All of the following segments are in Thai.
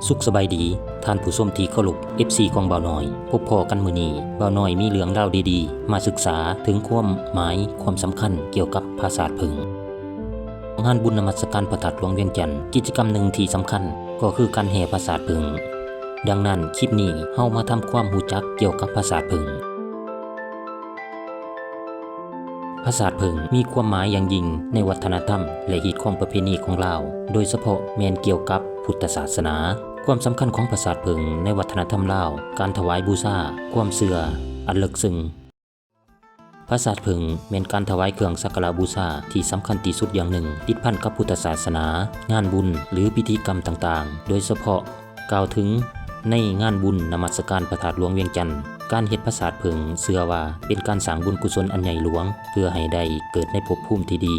สุขสบายดีท่านผู้ชมที่เคารพ FC ของบ่าวน้อยพบพอกันมื้อนี้บ่าวน้อยมีเรื่องเล่าดีๆมาศึกษาถึงความหมายความสำคัญเกี่ยวกับภาษาผึ่งงานบุญนมัสการพระธาตุหลวงเวียงจันทร์กิจกรรมหนึ่งที่สำคัญก็คือการแห่ภาษาผึ่งดังนั้นคลิปนี้เฮามาทำความรู้จักเกี่ยวกับภาษาผึ่งภาษาผึ่งมีความหมายอย่างยิ่งในวัฒนธรรมและฮีตของประเพณีของลาวโดยเฉพาะแม่นเกี่ยวกับพุทธศาสนาความสำคัญของภาษาผึ่งในวัฒนธรรมลาวการถวายบูชาความเชื่ออันลึกซึ้งภาษาผึ่งเป็นการถวายเครื่องสักการะบูชาที่สำคัญที่สุดอย่างหนึ่งติดพันกับพุทธศาสนางานบุญหรือพิธีกรรมต่างๆโดยเฉพาะกล่าวถึงในงานบุญนมัสการพระธาตุหลวงเวียงจันทร์การเฮ็ดภาษาผึ่งเชื่อว่าเป็นการสร้างบุญกุศลอันใหญ่หลวงเพื่อให้ได้เกิดในภพภูมิที่ดี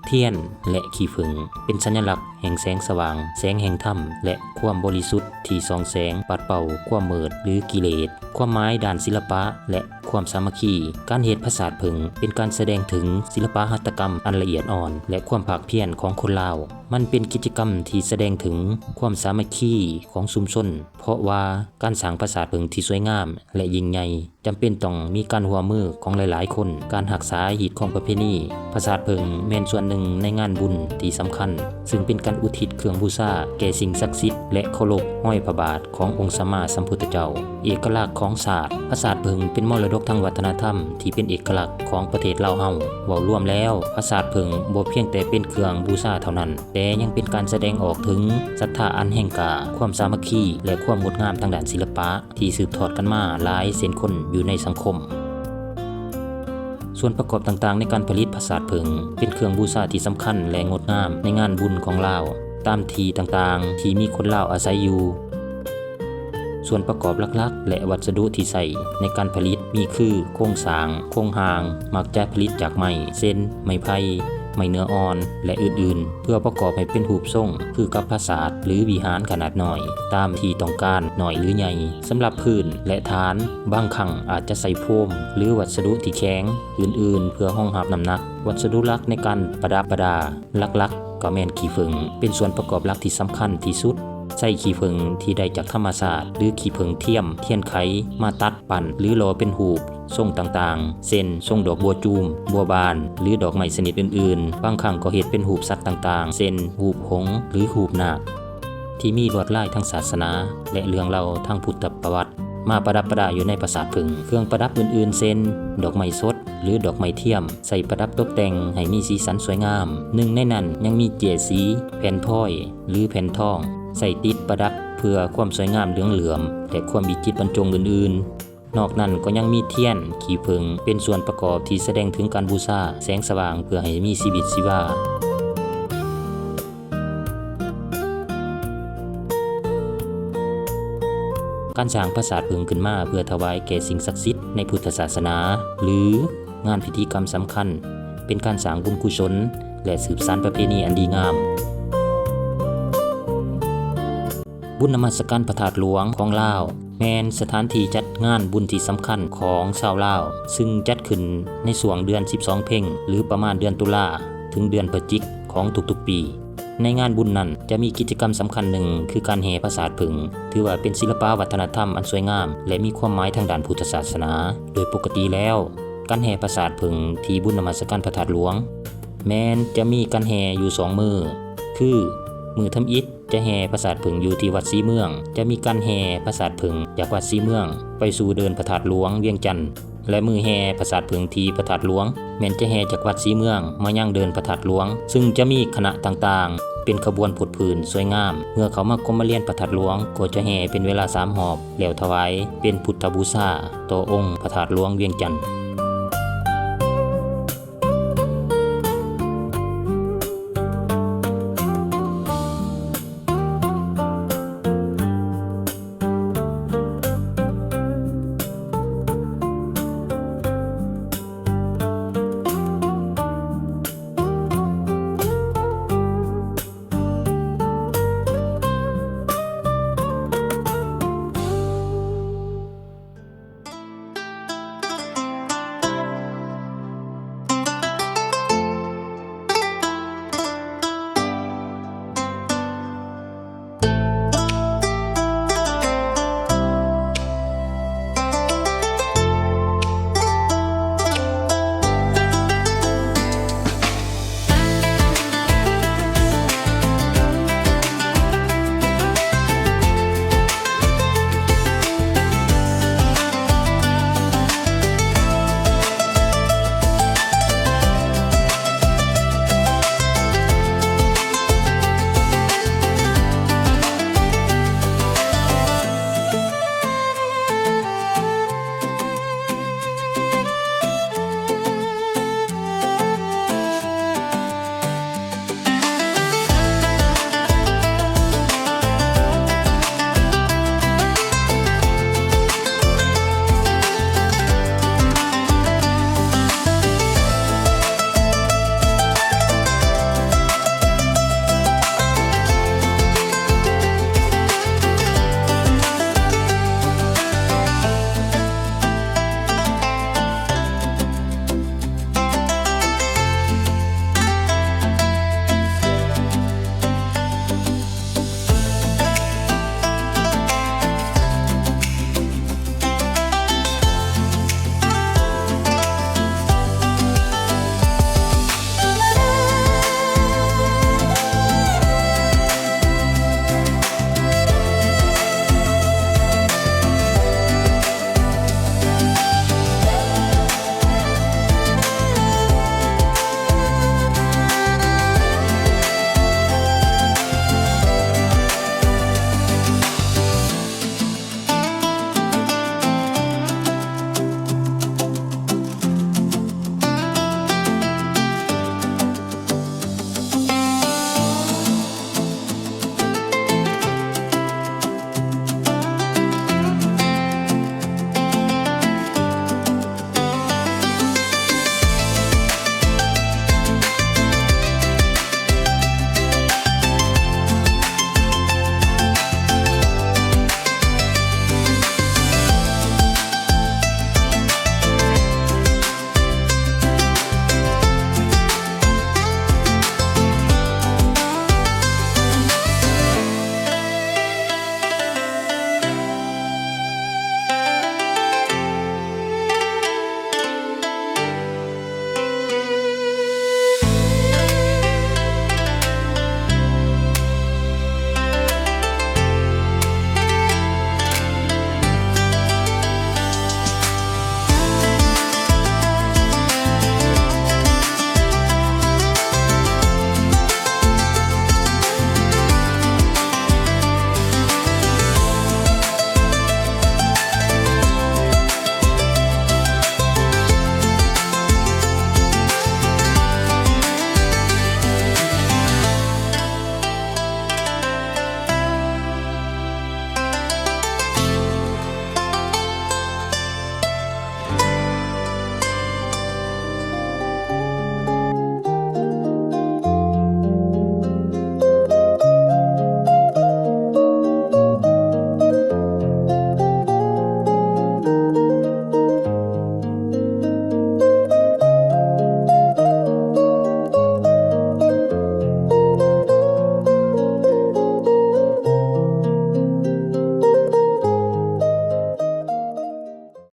เทียนและขี้ผึ้งเป็นสัญลักษณ์แห่งแสงสว่างแสงแห่งธรรมและความบริสุทธิ์ที่ส่องแสงปัดเป่าความมืดหรือกิเลสความหมายด้านศิลปะและความสามัคคีการเฮ็ดภาษาผึ่งเป็นการแสดงถึงศิลปหัตถกรรมอันละเอียดอ่อนและความภาคเพียรของคนลาวมันเป็นกิจกรรมที่แสดงถึงความสามัคคีของชุมชนเพราะว่าการสร้างภาษาผึ่งที่สวยงามและยิ่งใหญ่จำเป็นต้องมีการร่วมมือของหลายๆคนการรักษาฮีตของประเพณีภาษาผึ่งแม่นส่วนหนึ่งในงานบุญที่สำคัญซึ่งเป็นการอุทิศเครื่องบูชาแก่สิ่งศักดิ์สิทธิ์และเคารพห้อยพระบาทขององค์สัมมาสัมพุทธเจ้าเอกลักษณ์ของศาสตร์ภาษาผึ่งเป็นมรดกทางวัฒนธรรมที่เป็นเอกลักษณ์ของประเทศลาวเฮาเว้ารวมแล้วภาษาผึ่งบ่เพียงแต่เป็นเครื่องบูชาเท่านั้นแต่ยังเป็นการแสดงออกถึงศรัทธาอันแห่งกาความสามัคคีและความงดงามทางด้านศิลปะที่สืบทอดกันมาหลายเส้นคนอยู่ในสังคมส่วนประกอบต่างๆในการผลิตภาษาผึ่งเป็นเครื่องบูชาที่สำคัญและงดงามในงานบุญของลาวตามที่ต่างๆที่มีคนลาวอาศัยอยู่ส่วนประกอบหลักๆและวัสดุที่ใช้ในการผลิตมีคือโครงสร้างโครงหางมักจะผลิตจากไม้เส้นไม้ไผ่ไม้เนื้ออ่อนและอื่นๆเพื่อประกอบให้เป็นรูปทรงคือกับปราสาทหรือวิหารขนาดน้อยตามที่ต้องการน้อยหรือใหญ่สำหรับพื้นและฐานบางครั้งอาจจะใส่โฟมหรือวัสดุที่แข็งอื่นๆเพื่อรองรับน้ำหนักวัสดุหลักในการประดับประดาหลักๆก็แม่นขี้ผึ้งเป็นส่วนประกอบหลักที่สำคัญที่สุดใช้ขี้ผึ้งที่ได้จากธรรมชาติหรือขี้ผึ้งเทียมเทียนไขมาตัดปั่นหรือหล่อเป็นหูปทรงต่างๆเช่นทรงดอกบัวจูมบัวบานหรือดอกไม้ชนิดอื่นๆบางครั้งก็เฮ็ดเป็นหูปสัตว์ต่างๆเช่นหูปหงส์หรือหูปนาคที่มีลวดลายทางศาสนาและเรื่องเล่าทางพุทธประวัติมาประดับประดาอยู่ในปราสาทผึ่งเครื่องประดับอื่นๆเช่นดอกไม้สดหรือดอกไม้เทียมใส่ประดับตกแต่งให้มีสีสันสวยงามหนึ่งในนั้นยังมีเจสีแผ่นพลอยหรือแผ่นทองใส่ติดประดับเพื่อความสวยงามเหลือมและความวิจิตรบรรจงอื่นๆนอกนั้นก็ยังมีเทียนขี้ผึ้งเป็นส่วนประกอบที่แสดงถึงการบูชาแสงสว่างเพื่อให้มีชีวิตชีวาการสร้างปราสาทผึ้งขึ้นมาเพื่อถวายแก่สิ่งศักดิ์สิทธิ์ในพุทธศาสนาหรืองานพิธีกรรมสำคัญเป็นการสร้างบุญกุศลและสืบสานประเพณีอันดีงามบุญนมัสการพระธาตุหลวงของลาวแม่นสถานที่จัดงานบุญที่สำคัญของชาวลาวซึ่งจัดขึ้นในช่วงเดือน12เพ็งหรือประมาณเดือนตุลาถึงเดือนพฤศจิกของทุกๆปีในงานบุญนั้นจะมีกิจกรรมสำคัญหนึ่งคือการแห่ภาษาผึ่งถือว่าเป็นศิลปวัฒนธรรมอันสวยงามและมีความหมายทางด้านพุทธศาสนาโดยปกติแล้วการแห่ภาษาผึ่งที่บุญนมัสการพระธาตุหลวงแม้นจะมีการแห่อยู่2มื้อคือมื้อทำอิฐจะแห่ปราสาทผึ่งอยู่ที่วัดศรีเมืองจะมีการแห่ปราสาทผึ่งจากวัดศรีเมืองไปสู่เดินพระธาตุหลวงเวียงจันทร์และมือแห่ปราสาทผึ่งที่พระธาตุหลวงแม้นจะแห่จากวัดศรีเมืองมายังเดินพระธาตุหลวงซึ่งจะมีคณะต่างๆเป็นขบวนผุดผื่นสวยงามเมื่อเขามากรมเรียนพระธาตุหลวงก็จะแห่เป็นเวลา3 หอบแล้วถวายเป็นพุทธบูชาต่อองค์พระธาตุหลวงเวียงจันทร์